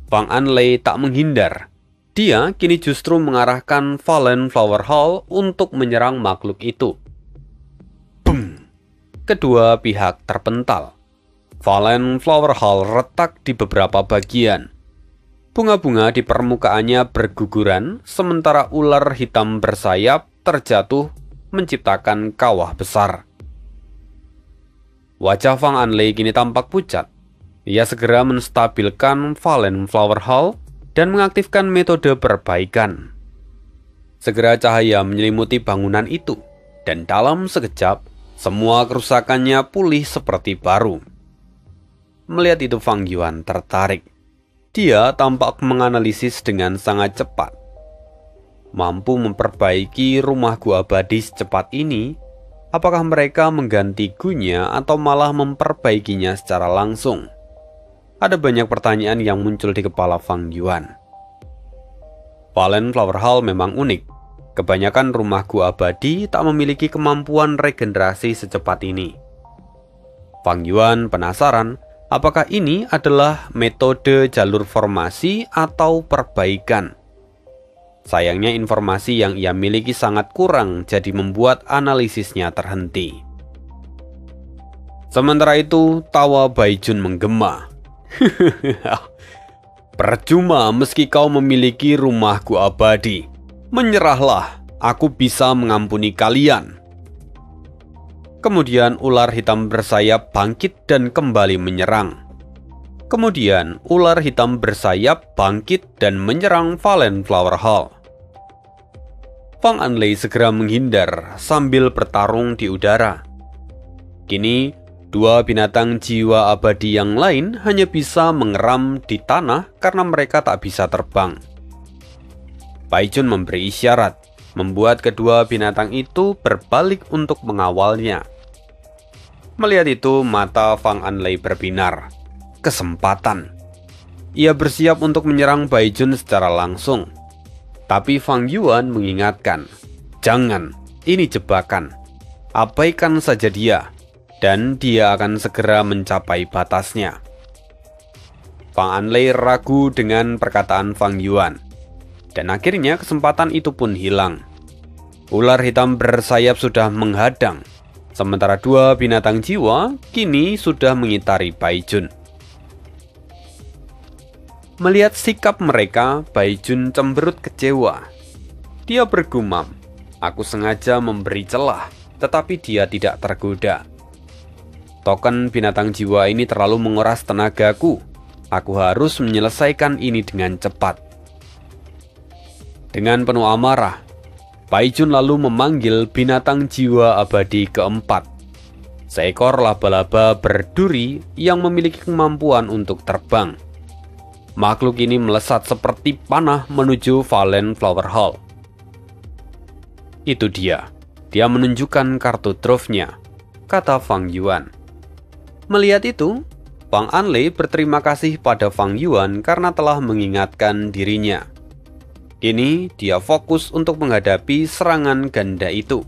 Fang Anlei tak menghindar. Dia kini justru mengarahkan Valen Flower Hall untuk menyerang makhluk itu. Boom! Kedua pihak terpental. Valen Flower Hall retak di beberapa bagian. Bunga-bunga di permukaannya berguguran, sementara ular hitam bersayap terjatuh menciptakan kawah besar. Wajah Fang Anlei kini tampak pucat. Ia segera menstabilkan Valen Flower Hall dan mengaktifkan metode perbaikan. Segera cahaya menyelimuti bangunan itu, dan dalam sekejap, semua kerusakannya pulih seperti baru. Melihat itu Fang Yuan tertarik. Dia tampak menganalisis dengan sangat cepat. Mampu memperbaiki rumah Gu abadi secepat ini, apakah mereka mengganti Gunya atau malah memperbaikinya secara langsung? Ada banyak pertanyaan yang muncul di kepala Fang Yuan. Valen Flower Hall memang unik. Kebanyakan rumah Gu abadi tak memiliki kemampuan regenerasi secepat ini. Fang Yuan penasaran apakah ini adalah metode jalur formasi atau perbaikan. Sayangnya informasi yang ia miliki sangat kurang, jadi membuat analisisnya terhenti. Sementara itu, tawa Baijun menggema. "Percuma meski kau memiliki rumah Gu abadi. Menyerahlah, aku bisa mengampuni kalian." Kemudian ular hitam bersayap bangkit dan kembali menyerang. Kemudian ular hitam bersayap bangkit dan menyerang Valen Flower Hall. Fang Anlei segera menghindar sambil bertarung di udara. Kini Dua binatang jiwa abadi yang lain hanya bisa mengeram di tanah karena mereka tak bisa terbang. Baijun memberi isyarat, membuat kedua binatang itu berbalik untuk mengawalnya. Melihat itu, mata Fang Anlei berbinar. Kesempatan. Ia bersiap untuk menyerang Baijun secara langsung. Tapi Fang Yuan mengingatkan, jangan, ini jebakan. Abaikan saja dia, dan dia akan segera mencapai batasnya. Fang Anlei ragu dengan perkataan Fang Yuan, dan akhirnya kesempatan itu pun hilang. Ular hitam bersayap sudah menghadang, sementara dua binatang jiwa kini sudah mengitari Baijun. Melihat sikap mereka, Baijun cemberut kecewa. Dia bergumam, aku sengaja memberi celah, tetapi dia tidak tergoda. Token binatang jiwa ini terlalu menguras tenagaku. Aku harus menyelesaikan ini dengan cepat. Dengan penuh amarah, Baijun lalu memanggil binatang jiwa abadi keempat. Seekor laba-laba berduri yang memiliki kemampuan untuk terbang. Makhluk ini melesat seperti panah menuju Valen Flower Hall. Itu dia menunjukkan kartu truf-nya, kata Fang Yuan. Melihat itu, Fang Anlei berterima kasih pada Fang Yuan karena telah mengingatkan dirinya. Kini dia fokus untuk menghadapi serangan ganda itu.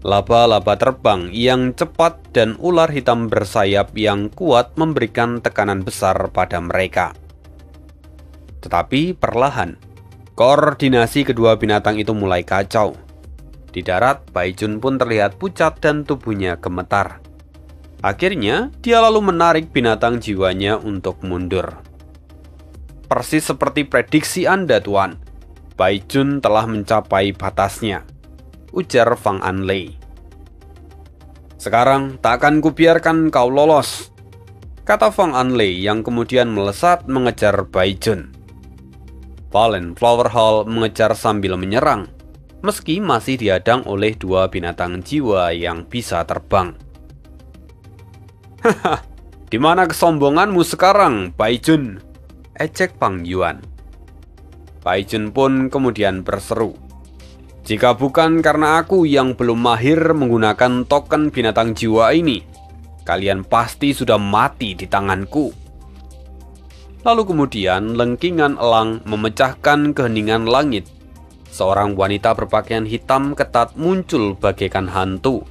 Laba-laba terbang yang cepat dan ular hitam bersayap yang kuat memberikan tekanan besar pada mereka. Tetapi perlahan, koordinasi kedua binatang itu mulai kacau. Di darat, Baijun pun terlihat pucat dan tubuhnya gemetar. Akhirnya, dia lalu menarik binatang jiwanya untuk mundur. Persis seperti prediksi Anda, Tuan. Baijun telah mencapai batasnya, ujar Fang Anlei. Sekarang tak akan kubiarkan kau lolos, kata Fang Anlei yang kemudian melesat mengejar Baijun. Valen Flower Hall mengejar sambil menyerang, meski masih dihadang oleh dua binatang jiwa yang bisa terbang. Haha, di mana kesombonganmu sekarang, Baijun? Ejek Fang Yuan. Baijun pun kemudian berseru, jika bukan karena aku yang belum mahir menggunakan token binatang jiwa ini, kalian pasti sudah mati di tanganku. Lalu kemudian lengkingan elang memecahkan keheningan langit. Seorang wanita berpakaian hitam ketat muncul bagaikan hantu.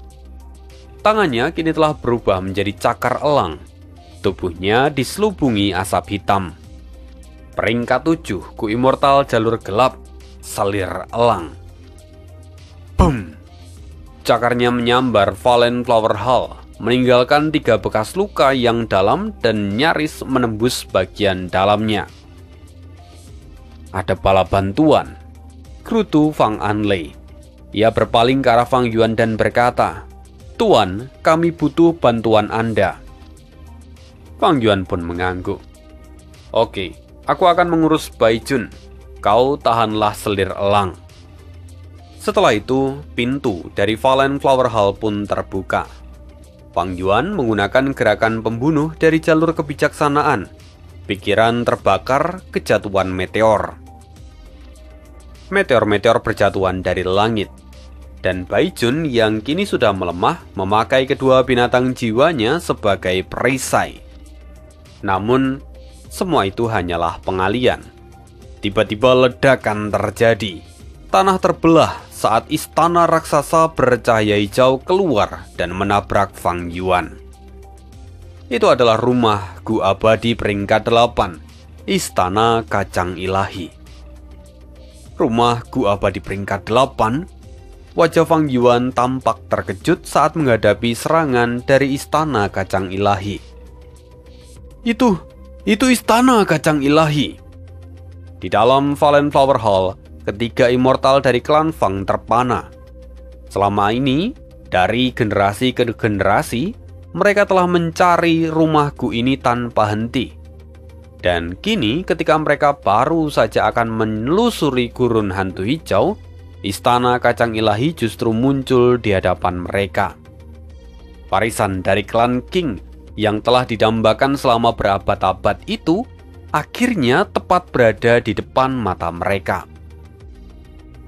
Tangannya kini telah berubah menjadi cakar elang. Tubuhnya diselubungi asap hitam. Peringkat 7, Ku Immortal Jalur Gelap, Selir Elang. Boom! Cakarnya menyambar Valen Flower Hall, meninggalkan 3 bekas luka yang dalam dan nyaris menembus bagian dalamnya. Ada bala bantuan, gerutu Fang Anlei. Ia berpaling ke arah Fang Yuan dan berkata, Tuan, kami butuh bantuan Anda. Fang Yuan pun mengangguk. Oke, aku akan mengurus Baijun. Kau tahanlah selir elang. Setelah itu, pintu dari Valen Flower Hall pun terbuka. Fang Yuan menggunakan gerakan pembunuh dari jalur kebijaksanaan. Pikiran terbakar, kejatuhan meteor. Meteor-meteor berjatuhan dari langit. Dan Baijun yang kini sudah melemah memakai kedua binatang jiwanya sebagai perisai. Namun, semua itu hanyalah pengalian. Tiba-tiba ledakan terjadi. Tanah terbelah saat istana raksasa bercahaya hijau keluar dan menabrak Fang Yuan. Itu adalah rumah Gu Abadi peringkat 8, Istana Kacang Ilahi. Rumah Gu Abadi peringkat 8, wajah Fang Yuan tampak terkejut saat menghadapi serangan dari Istana Kacang Ilahi. Itu Istana Kacang Ilahi. Di dalam Valen Flower Hall, ketiga immortal dari klan Fang terpana. Selama ini, dari generasi ke generasi, mereka telah mencari rumah Gu ini tanpa henti. Dan kini ketika mereka baru saja akan menelusuri gurun hantu hijau, Istana Kacang Ilahi justru muncul di hadapan mereka. warisan dari klan Qing yang telah didambakan selama berabad-abad itu akhirnya tepat berada di depan mata mereka.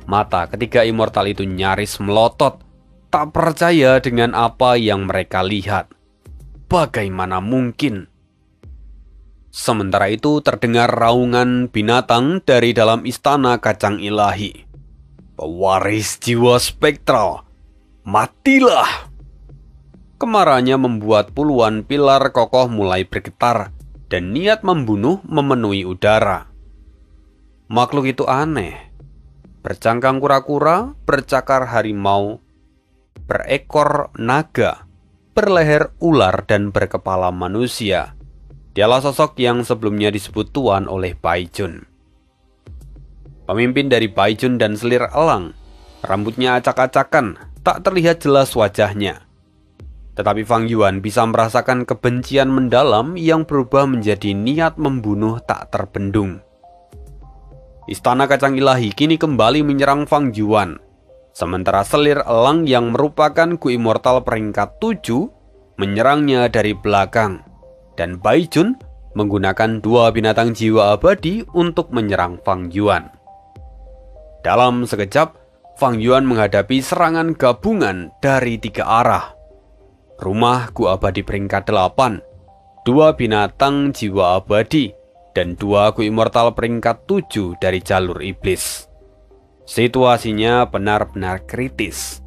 Mata ketiga immortal itu nyaris melotot, tak percaya dengan apa yang mereka lihat. Bagaimana mungkin? Sementara itu terdengar raungan binatang dari dalam istana kacang ilahi. Pewaris jiwa spektral, matilah! Kemarahannya membuat puluhan pilar kokoh mulai bergetar dan niat membunuh memenuhi udara. Makhluk itu aneh. Bercangkang kura-kura, bercakar harimau, berekor naga, berleher ular, dan berkepala manusia. Dialah sosok yang sebelumnya disebut Tuan oleh Baijun. Pemimpin dari Baijun dan selir elang. Rambutnya acak-acakan, tak terlihat jelas wajahnya. Tetapi Fang Yuan bisa merasakan kebencian mendalam yang berubah menjadi niat membunuh tak terbendung. Istana kacang ilahi kini kembali menyerang Fang Yuan. Sementara selir elang yang merupakan Gu Immortal peringkat 7 menyerangnya dari belakang. Dan Baijun menggunakan dua binatang jiwa abadi untuk menyerang Fang Yuan. Dalam sekejap, Fang Yuan menghadapi serangan gabungan dari 3 arah. Rumah Gu abadi peringkat 8, 2 binatang jiwa abadi, dan 2 Gu Immortal peringkat 7 dari jalur iblis. Situasinya benar-benar kritis.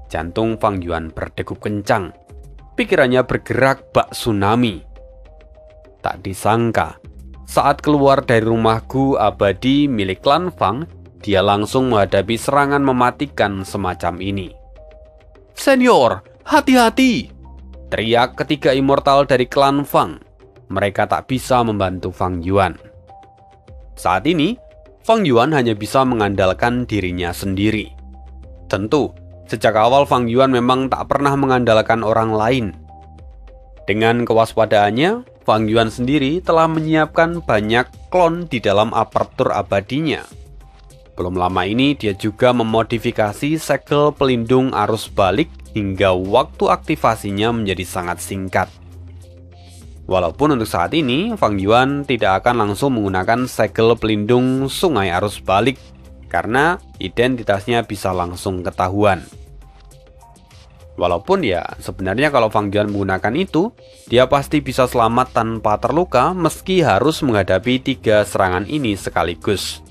Jantung Fang Yuan berdegup kencang. Pikirannya bergerak bak tsunami. Tak disangka, saat keluar dari rumah Gu abadi milik klan Fang, dia langsung menghadapi serangan mematikan semacam ini. "Senior, hati-hati!" teriak ketiga immortal dari klan Fang. Mereka tak bisa membantu Fang Yuan. Saat ini, Fang Yuan hanya bisa mengandalkan dirinya sendiri. Tentu, sejak awal Fang Yuan memang tak pernah mengandalkan orang lain. Dengan kewaspadaannya, Fang Yuan sendiri telah menyiapkan banyak klon di dalam apertur abadinya. Belum lama ini dia juga memodifikasi segel pelindung arus balik hingga waktu aktivasinya menjadi sangat singkat. Walaupun untuk saat ini, Fang Yuan tidak akan langsung menggunakan segel pelindung sungai arus balik karena identitasnya bisa langsung ketahuan. Walaupun ya sebenarnya kalau Fang Yuan menggunakan itu, dia pasti bisa selamat tanpa terluka meski harus menghadapi 3 serangan ini sekaligus.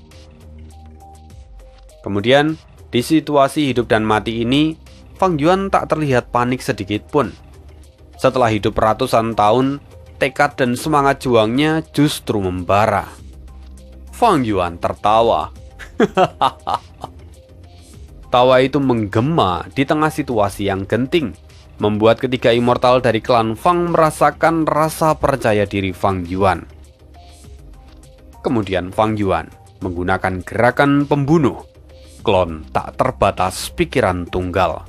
Kemudian, di situasi hidup dan mati ini, Fang Yuan tak terlihat panik sedikit pun. Setelah hidup ratusan tahun, tekad dan semangat juangnya justru membara. Fang Yuan tertawa. Tawa itu menggema di tengah situasi yang genting, membuat ketiga immortal dari klan Fang merasakan rasa percaya diri Fang Yuan. Kemudian Fang Yuan menggunakan gerakan pembunuh, klon tak terbatas pikiran tunggal.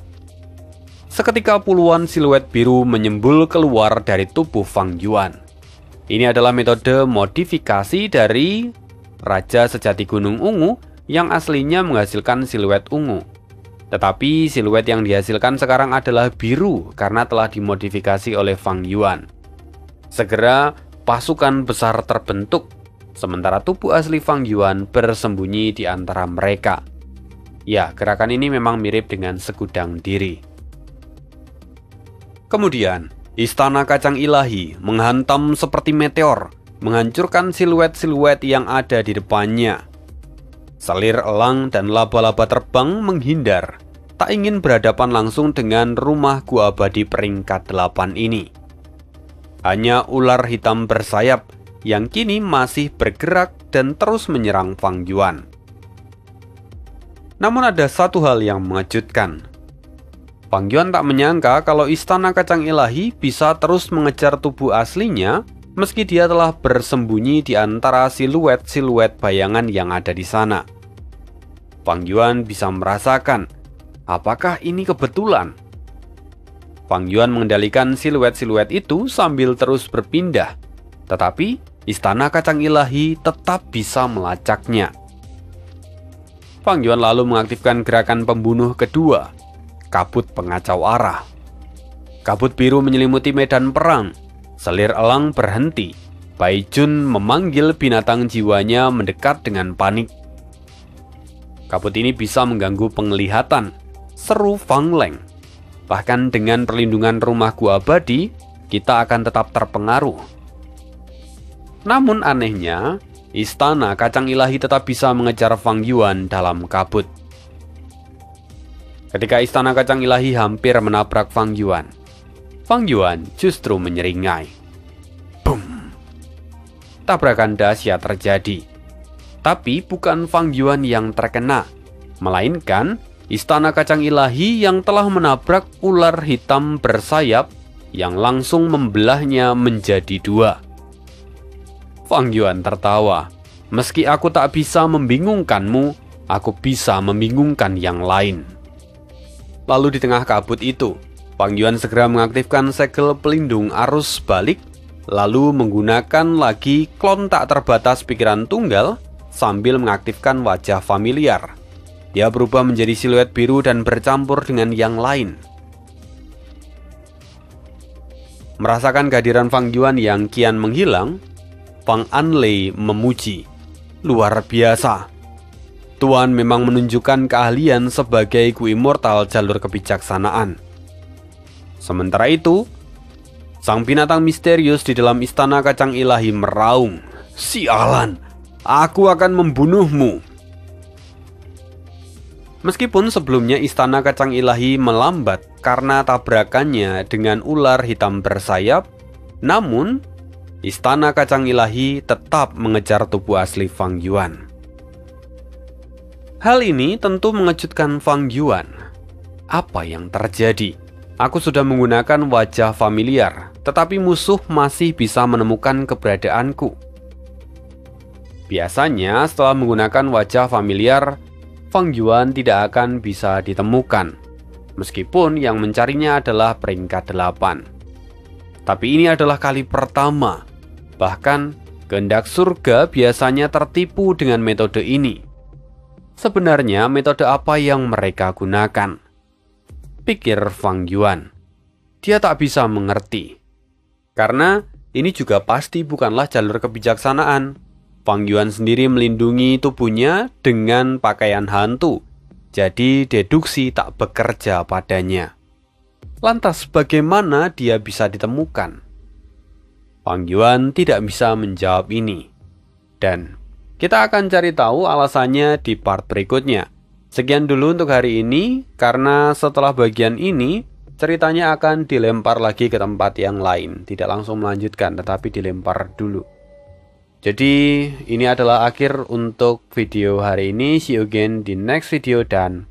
Seketika puluhan siluet biru menyembul keluar dari tubuh Fang Yuan. Ini adalah metode modifikasi dari Raja Sejati Gunung Ungu yang aslinya menghasilkan siluet ungu. Tetapi siluet yang dihasilkan sekarang adalah biru karena telah dimodifikasi oleh Fang Yuan. Segera pasukan besar terbentuk, sementara tubuh asli Fang Yuan bersembunyi di antara mereka. Ya, gerakan ini memang mirip dengan segudang diri. Kemudian, istana kacang ilahi menghantam seperti meteor, menghancurkan siluet-siluet yang ada di depannya. Selir elang dan laba-laba terbang menghindar, tak ingin berhadapan langsung dengan rumah Gu abadi peringkat 8 ini. Hanya ular hitam bersayap yang kini masih bergerak dan terus menyerang Fang Yuan. Namun ada satu hal yang mengejutkan. Fang Yuan tak menyangka kalau istana kacang ilahi bisa terus mengejar tubuh aslinya meski dia telah bersembunyi di antara siluet-siluet bayangan yang ada di sana. Fang Yuan bisa merasakan, apakah ini kebetulan? Fang Yuan mengendalikan siluet-siluet itu sambil terus berpindah, tetapi istana kacang ilahi tetap bisa melacaknya. Fang Yuan lalu mengaktifkan gerakan pembunuh kedua, kabut pengacau arah. Kabut biru menyelimuti medan perang. Selir elang berhenti. Bai Jun memanggil binatang jiwanya mendekat dengan panik. Kabut ini bisa mengganggu penglihatan, seru Fang Leng. Bahkan dengan perlindungan rumah gua abadi, kita akan tetap terpengaruh. Namun anehnya, istana kacang ilahi tetap bisa mengejar Fang Yuan dalam kabut. Ketika istana kacang ilahi hampir menabrak Fang Yuan justru menyeringai. Boom! Tabrakan dahsyat terjadi. Tapi bukan Fang Yuan yang terkena, melainkan istana kacang ilahi yang telah menabrak ular hitam bersayap yang langsung membelahnya menjadi dua. Fang Yuan tertawa. Meski aku tak bisa membingungkanmu, aku bisa membingungkan yang lain. Lalu di tengah kabut itu, Fang Yuan segera mengaktifkan segel pelindung arus balik, lalu menggunakan lagi klon tak terbatas pikiran tunggal sambil mengaktifkan wajah familiar. Dia berubah menjadi siluet biru dan bercampur dengan yang lain. Merasakan kehadiran Fang Yuan yang kian menghilang, Fang Anlei memuji. Luar biasa. Tuan memang menunjukkan keahlian sebagai Gu Immortal jalur kebijaksanaan. Sementara itu, sang binatang misterius di dalam istana kacang ilahi meraung. Sialan, aku akan membunuhmu. Meskipun sebelumnya istana kacang ilahi melambat karena tabrakannya dengan ular hitam bersayap, namun istana kacang ilahi tetap mengejar tubuh asli Fang Yuan. Hal ini tentu mengejutkan Fang Yuan. Apa yang terjadi? Aku sudah menggunakan wajah familiar, tetapi musuh masih bisa menemukan keberadaanku. Biasanya setelah menggunakan wajah familiar, Fang Yuan tidak akan bisa ditemukan, meskipun yang mencarinya adalah peringkat 8. Tapi ini adalah kali pertama. Bahkan, kehendak surga biasanya tertipu dengan metode ini. Sebenarnya metode apa yang mereka gunakan? Pikir Fang Yuan. Dia tak bisa mengerti. Karena ini juga pasti bukanlah jalur kebijaksanaan. Fang Yuan sendiri melindungi tubuhnya dengan pakaian hantu. Jadi deduksi tak bekerja padanya. Lantas bagaimana dia bisa ditemukan? Fang Yuan tidak bisa menjawab ini. Dan kita akan cari tahu alasannya di part berikutnya. Sekian dulu untuk hari ini, karena setelah bagian ini, ceritanya akan dilempar lagi ke tempat yang lain. Tidak langsung melanjutkan, tetapi dilempar dulu. Jadi, ini adalah akhir untuk video hari ini. See you again di next video dan